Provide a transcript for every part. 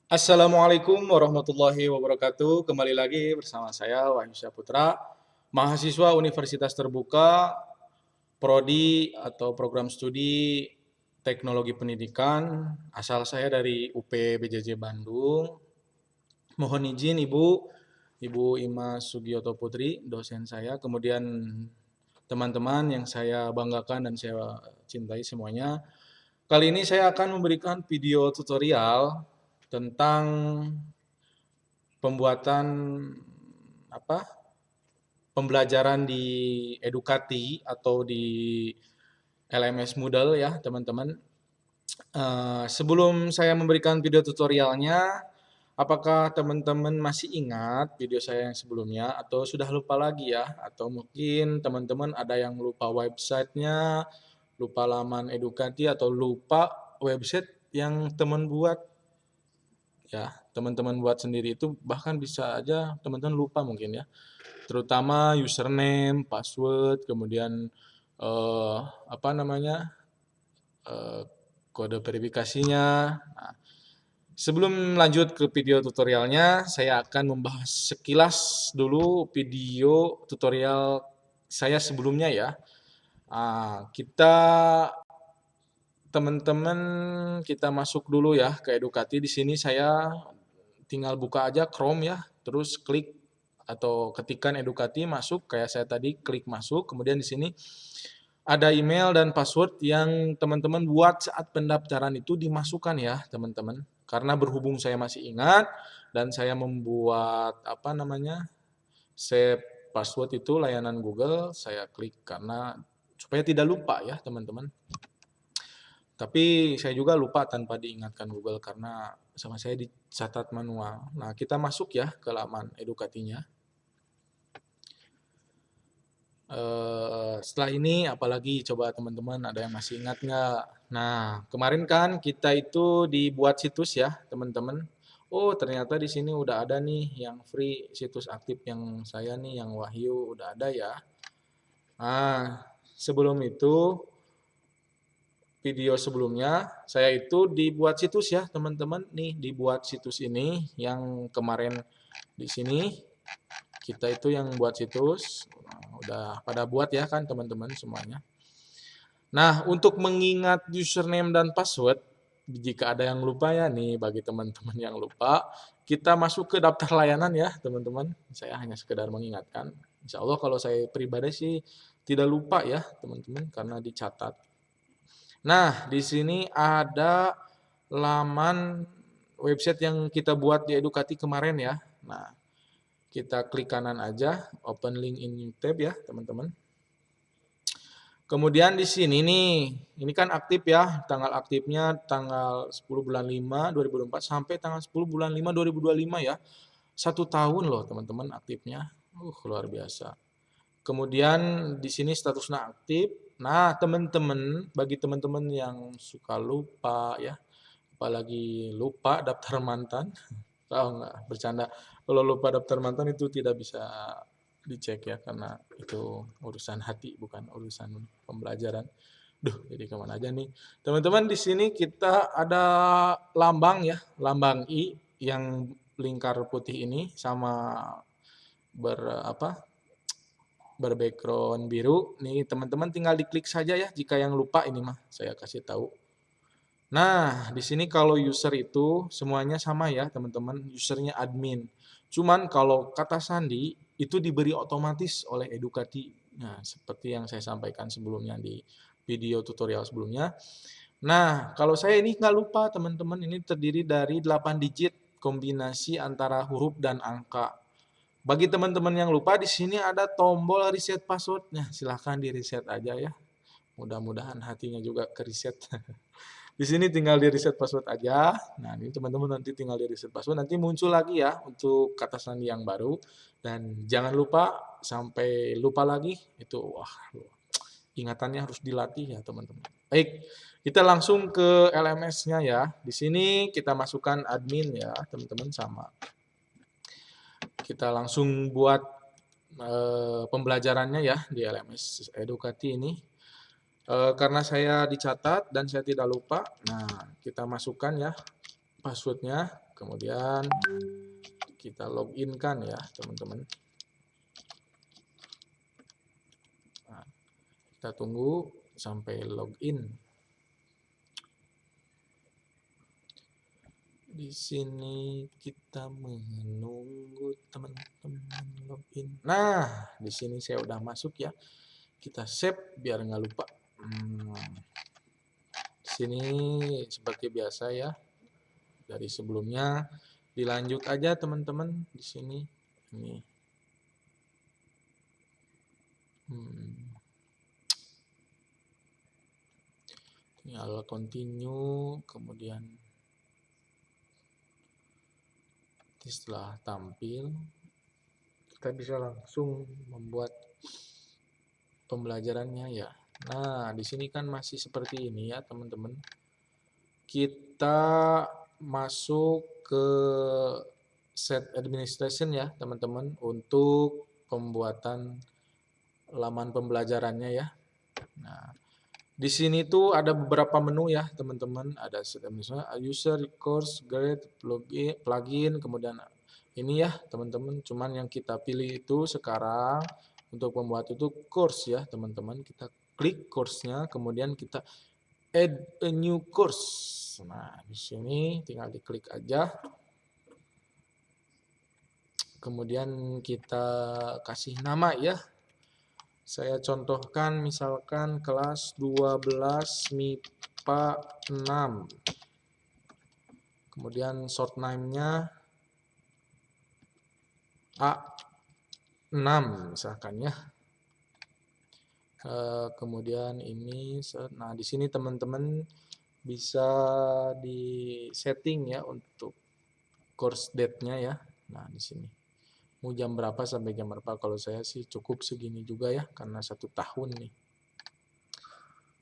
Assalamualaikum warahmatullahi wabarakatuh. Kembali lagi bersama saya Wahyu Saputra, mahasiswa Universitas Terbuka, Prodi atau program studi Teknologi Pendidikan. Asal saya dari UP BJJ Bandung. Mohon izin Ibu Ima Sugioto Putri, dosen saya, kemudian teman-teman yang saya banggakan dan saya cintai semuanya. Kali ini saya akan memberikan video tutorial tentang pembuatan apa pembelajaran di Edukati atau di LMS Moodle ya teman-teman. Sebelum saya memberikan video tutorialnya, apakah teman-teman masih ingat video saya yang sebelumnya atau sudah lupa lagi ya? Atau mungkin teman-teman ada yang lupa websitenya, lupa laman Edukati atau lupa website yang teman buat ya, teman-teman buat sendiri itu bahkan bisa aja teman-teman lupa mungkin ya. Terutama username, password, kemudian apa namanya? eh, kode verifikasinya. Nah, sebelum lanjut ke video tutorialnya, saya akan membahas sekilas dulu video tutorial saya sebelumnya ya. Kita teman-teman kita masuk dulu ya ke Edukati. Di sini saya tinggal buka aja Chrome ya, terus klik atau ketikkan Edukati masuk kayak saya tadi klik masuk, kemudian di sini ada email dan password yang teman-teman buat saat pendaftaran itu dimasukkan ya teman-teman. Karena berhubung saya masih ingat dan saya membuat apa namanya save password itu layanan Google, saya klik karena supaya tidak lupa ya teman-teman. Tapi saya juga lupa tanpa diingatkan Google karena sama saya dicatat manual. Nah, kita masuk ya ke laman Edukatinya. Setelah ini apalagi coba teman-teman ada yang masih ingat nggak? Nah, kemarin kan kita itu dibuat situs ya teman-teman. Oh, ternyata di sini udah ada nih yang free situs aktif yang saya nih, yang Wahyu udah ada ya. Nah, sebelum itu video sebelumnya saya itu dibuat situs ya teman-teman nih, dibuat situs ini yang kemarin di sini kita itu yang buat situs. Nah, udah pada buat ya kan teman-teman semuanya. Nah, untuk mengingat username dan password, jika ada yang lupa ya nih bagi teman-teman yang lupa, kita masuk ke daftar layanan ya teman-teman. Saya hanya sekedar mengingatkan. Insya Allah kalau saya pribadi sih tidak lupa ya teman-teman karena dicatat. Nah, di sini ada laman website yang kita buat di Edukati kemarin ya. Nah, kita klik kanan aja, open link in new tab ya, teman-teman. Kemudian di sini nih, ini kan aktif ya, tanggal aktifnya tanggal 10 bulan 5 2024 sampai tanggal 10 bulan 5 2025 ya. 1 tahun loh teman-teman aktifnya. Luar biasa. Kemudian di sini statusnya aktif. Nah, teman-teman, bagi teman-teman yang suka lupa ya, apalagi lupa daftar mantan, tahu nggak? Bercanda. Kalau lupa daftar mantan itu tidak bisa dicek ya, karena itu urusan hati, bukan urusan pembelajaran. Duh, jadi kemana aja nih? Teman-teman, di sini kita ada lambang ya, lambang I yang lingkar putih ini sama ber apa berbackground biru. Nih teman-teman tinggal diklik saja ya jika yang lupa ini mah saya kasih tahu. Nah, di sini kalau user itu semuanya sama ya teman-teman, usernya admin. Cuman kalau kata sandi itu diberi otomatis oleh Edukati. Nah, seperti yang saya sampaikan sebelumnya di video tutorial sebelumnya. Nah, kalau saya ini nggak lupa teman-teman, ini terdiri dari 8 digit kombinasi antara huruf dan angka. Bagi teman-teman yang lupa, di sini ada tombol reset passwordnya. Silahkan di reset aja ya. Mudah-mudahan hatinya juga ke reset. Di sini tinggal di reset password aja. Nah, ini teman-teman nanti tinggal di reset password. Nanti muncul lagi ya untuk kata sandi yang baru. Dan jangan lupa sampai lupa lagi. Itu wah, ingatannya harus dilatih ya teman-teman. Baik, kita langsung ke LMS-nya ya. Di sini kita masukkan admin ya teman-teman sama. Kita langsung buat pembelajarannya ya di LMS Edukati ini. Karena saya dicatat dan saya tidak lupa, nah kita masukkan ya passwordnya, kemudian kita login kan ya teman-teman. Nah, kita tunggu sampai login. Di sini kita menunggu teman-teman login. Nah, di sini saya udah masuk ya. Kita save biar nggak lupa. Di sini seperti biasa ya. Dari sebelumnya dilanjut aja teman-teman di sini. Ini. Tinggal continue, kemudian setelah tampil kita bisa langsung membuat pembelajarannya ya. Nah, di sini kan masih seperti ini ya, teman-teman. Kita masuk ke set administration ya, teman-teman, untuk pembuatan laman pembelajarannya ya. Nah, di sini tuh ada beberapa menu ya, teman-teman. Ada set administration, user, course, grade, plugin, kemudian ini ya, teman-teman. Cuman yang kita pilih itu sekarang untuk membuat itu course ya, teman-teman. Kita klik course-nya, kemudian kita add a new course. Nah, di sini tinggal diklik aja. Kemudian kita kasih nama ya. Saya contohkan misalkan kelas 12 MIPA 6. Kemudian short name-nya A6 misalkan ya. Kemudian ini, nah di sini teman-teman bisa di setting ya untuk course date-nya ya. Nah di sini mau jam berapa sampai jam berapa, kalau saya sih cukup segini juga ya karena 1 tahun nih.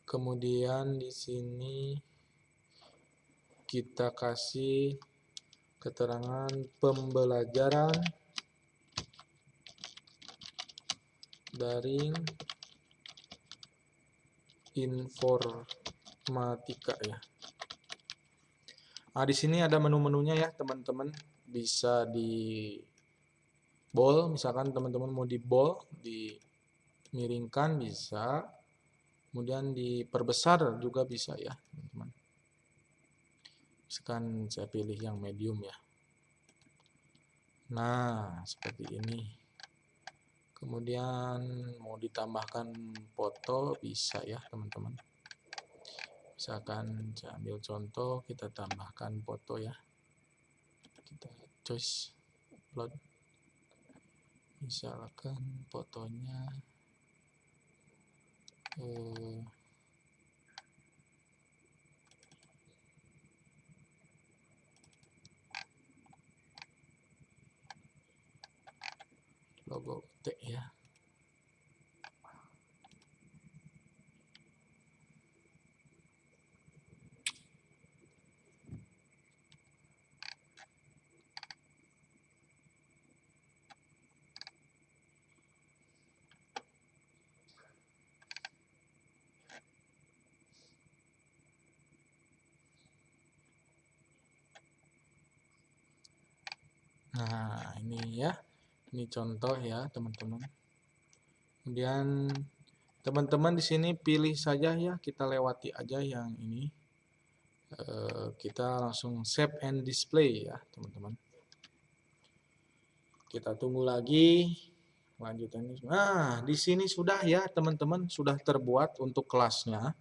Kemudian di sini kita kasih keterangan pembelajaran daring informatika ya. Nah, di sini ada menu-menunya ya, teman-teman. Bisa di bold, misalkan teman-teman mau di bold, dimiringkan bisa. Kemudian diperbesar juga bisa ya, teman-teman. Misalkan saya pilih yang medium ya. Nah, seperti ini. Kemudian mau ditambahkan foto bisa ya, teman-teman. Misalkan saya ambil contoh, kita tambahkan foto ya. Kita choice upload. Misalkan fotonya logo T ya. Nah, ini ya. Ini contoh ya, teman-teman. Kemudian teman-teman di sini pilih saja ya, kita lewati aja yang ini. Kita langsung save and display ya, teman-teman. Kita tunggu lagi lanjutannya. Nah, di sini sudah ya, teman-teman, sudah terbuat untuk kelasnya.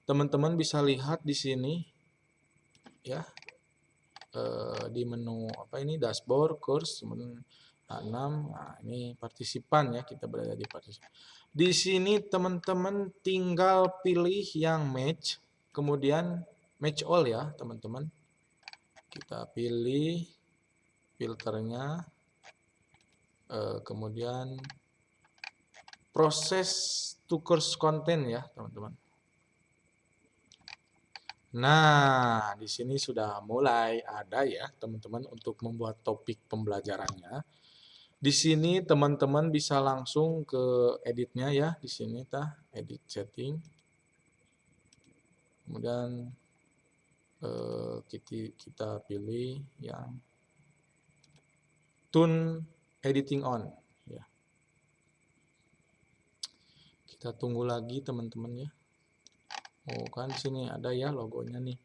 Teman-teman bisa lihat di sini ya. Di menu apa ini, dashboard, course, kemudian 6. Nah, ini partisipan ya, kita berada di partisipan. Di sini teman-teman tinggal pilih yang match, kemudian match all ya, teman-teman. Kita pilih filternya, kemudian proses to course content ya, teman-teman. Nah, di sini sudah mulai ada ya, teman-teman, untuk membuat topik pembelajarannya. Di sini teman-teman bisa langsung ke editnya ya, di sini edit setting. Kemudian kita pilih yang tune editing on ya. Kita tunggu lagi teman-teman ya. Oh kan di sini ada ya logonya nih,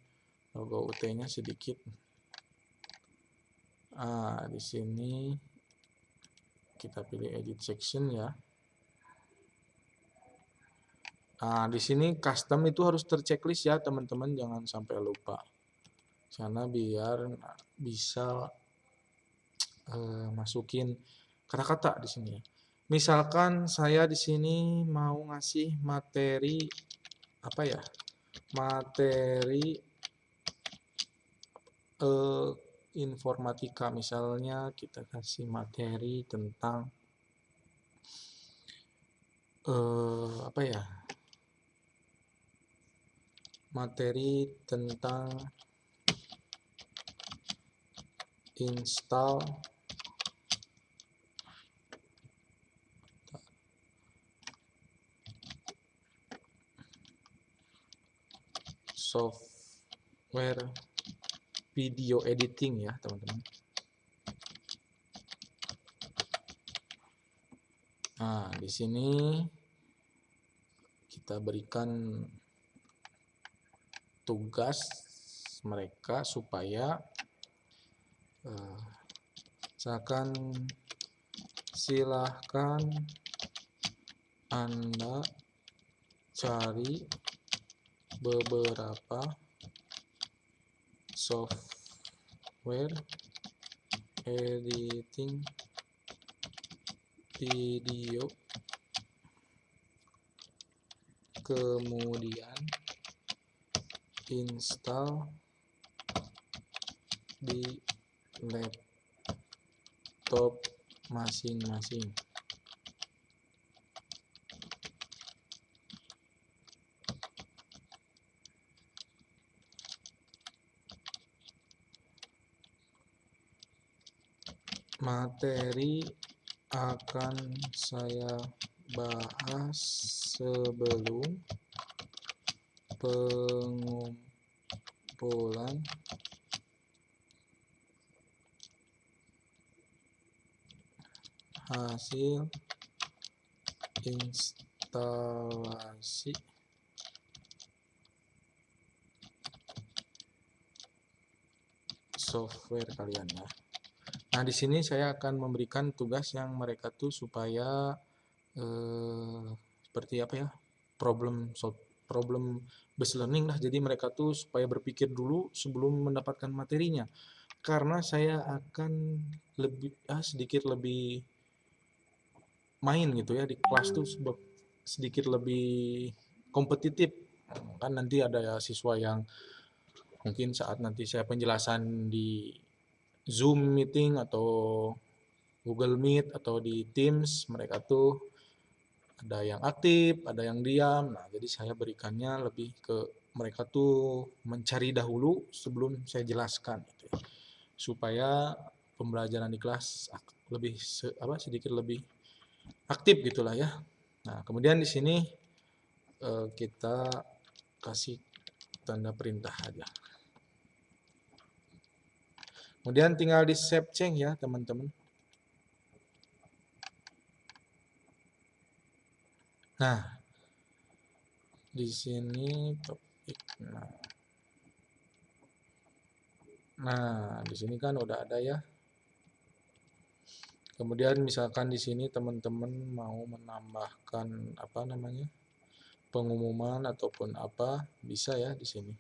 logo UT-nya sedikit. Di sini kita pilih edit section ya. Di sini custom itu harus terchecklist ya teman-teman, jangan sampai lupa. Karena biar bisa masukin kata-kata di sini ya. Misalkan saya di sini mau ngasih materi apa ya? Materi informatika, misalnya kita kasih materi tentang apa ya? Materi tentang install software video editing ya teman-teman. Di sini kita berikan tugas mereka supaya misalkan silahkan Anda cari beberapa software editing video, kemudian install di laptop masing-masing. Materi akan saya bahas sebelum pengumpulan hasil instalasi software kalian ya. Di sini saya akan memberikan tugas yang mereka tuh supaya seperti apa ya? Problem based learning lah. Jadi mereka tuh supaya berpikir dulu sebelum mendapatkan materinya. Karena saya akan sedikit lebih main gitu ya di kelas tuh sedikit lebih kompetitif. Kan nanti ada ya siswa yang mungkin saat nanti saya penjelasan di Zoom meeting atau Google Meet atau di Teams, mereka tuh ada yang aktif, ada yang diam. Jadi saya berikannya lebih ke mereka tuh mencari dahulu sebelum saya jelaskan gitu ya. Supaya pembelajaran di kelas lebih sedikit lebih aktif gitulah ya. Kemudian di sini kita kasih tanda perintah aja. Kemudian tinggal di save change ya teman-teman. Di sini topik. Di sini kan udah ada ya. Kemudian misalkan di sini teman-teman mau menambahkan pengumuman ataupun apa, bisa ya di sini.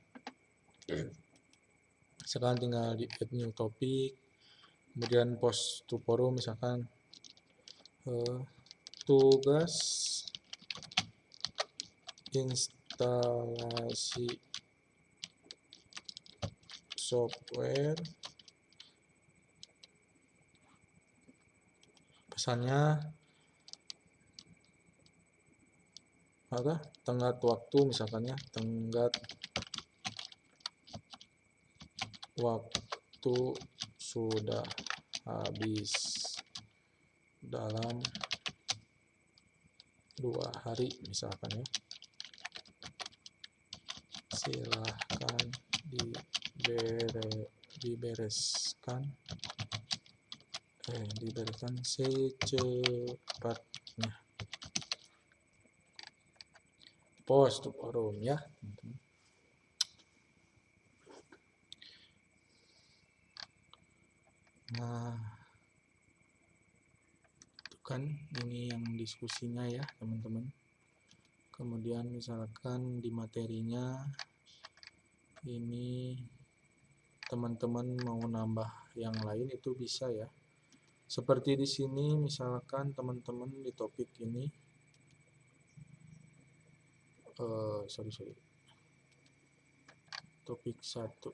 Misalkan tinggal di add new topic, kemudian post to forum, misalkan tugas instalasi software, pesannya tenggat waktu, misalkan ya, tenggat waktu sudah habis dalam 2 hari misalkan ya, silahkan dibereskan secepatnya. Post to forum ya. Nah, itu kan ini yang diskusinya ya teman-teman. Kemudian misalkan di materinya ini teman-teman mau nambah yang lain itu bisa ya. Seperti di sini misalkan teman-teman di topik ini topik 1.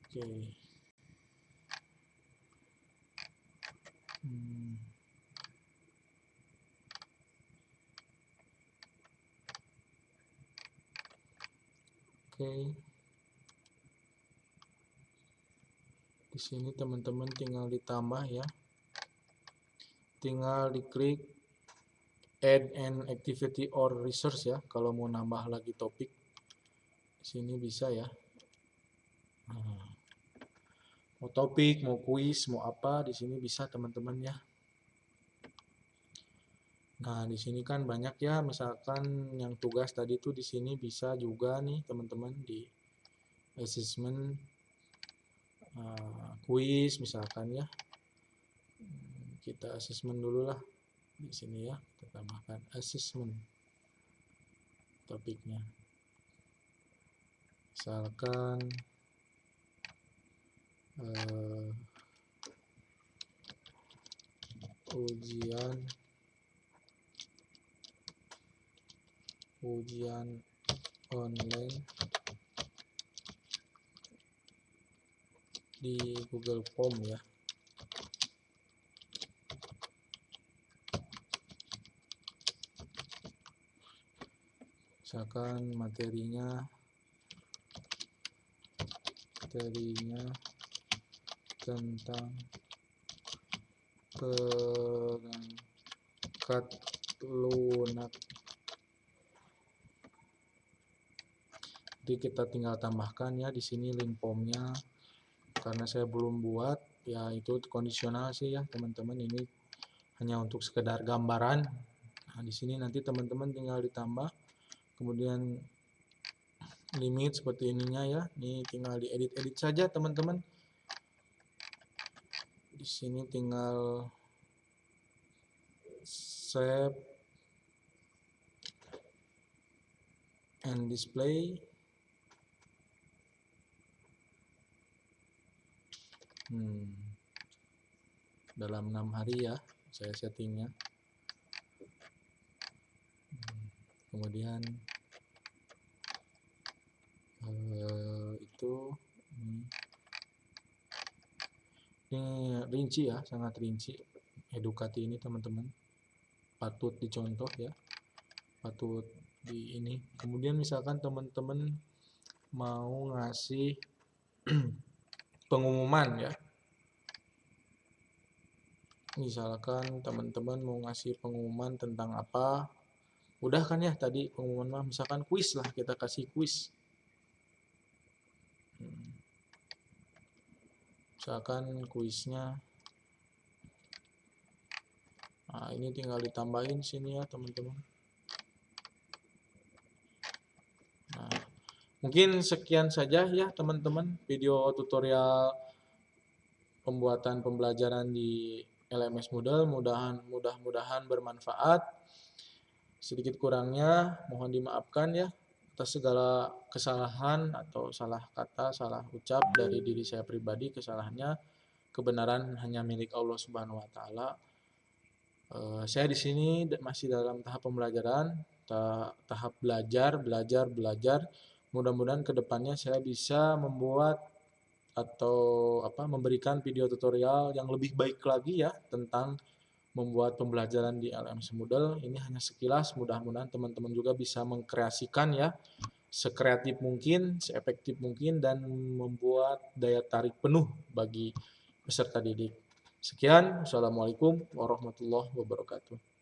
Oke. Oke. Di sini teman-teman tinggal ditambah ya. Tinggal diklik add an activity or resource ya kalau mau nambah lagi topik. Di sini bisa ya. Nah, mau topik, mau kuis, mau apa di sini bisa teman-teman ya. Nah, di sini kan banyak ya, misalkan yang tugas tadi tuh di sini bisa juga nih teman-teman di assessment kuis misalkan ya. Kita assessment dulu lah di sini ya, kita tambahkan assessment topiknya. Misalkan ujian online di Google Form ya. Misalkan materinya tentang perangkat lunak. Jadi kita tinggal tambahkan ya di sini link formnya. Karena saya belum buat, ya itu kondisional sih ya teman-teman. Ini hanya untuk sekedar gambaran. Nah, di sini nanti teman-teman tinggal ditambah. Kemudian limit seperti ininya ya. Ini tinggal diedit-edit saja teman-teman. Di sini tinggal save and display. Dalam 6 hari ya saya settingnya. Kemudian itu ini rinci ya, sangat rinci. Edukasi ini teman-teman patut dicontoh ya, patut di ini. Kemudian misalkan teman-teman mau ngasih pengumuman ya, misalkan teman-teman mau ngasih pengumuman tentang apa, udah kan ya tadi pengumuman mah, misalkan kuis lah, kita kasih kuis. Misalkan kuisnya, nah ini tinggal ditambahin sini ya teman-teman. Nah, mungkin sekian saja ya teman-teman video tutorial pembuatan pembelajaran di LMS Moodle. Mudah-mudahan bermanfaat. Sedikit kurangnya mohon dimaafkan ya atas segala kesalahan atau salah kata, salah ucap dari diri saya pribadi. Kesalahannya, kebenaran hanya milik Allah Subhanahu wa taala. Saya di sini masih dalam tahap pembelajaran, tahap belajar. Mudah-mudahan kedepannya saya bisa membuat atau memberikan video tutorial yang lebih baik lagi ya tentang membuat pembelajaran di LMS Moodle. Ini hanya sekilas, mudah-mudahan teman-teman juga bisa mengkreasikan ya sekreatif mungkin, seefektif mungkin, dan membuat daya tarik penuh bagi peserta didik. Sekian, Assalamualaikum warahmatullahi wabarakatuh.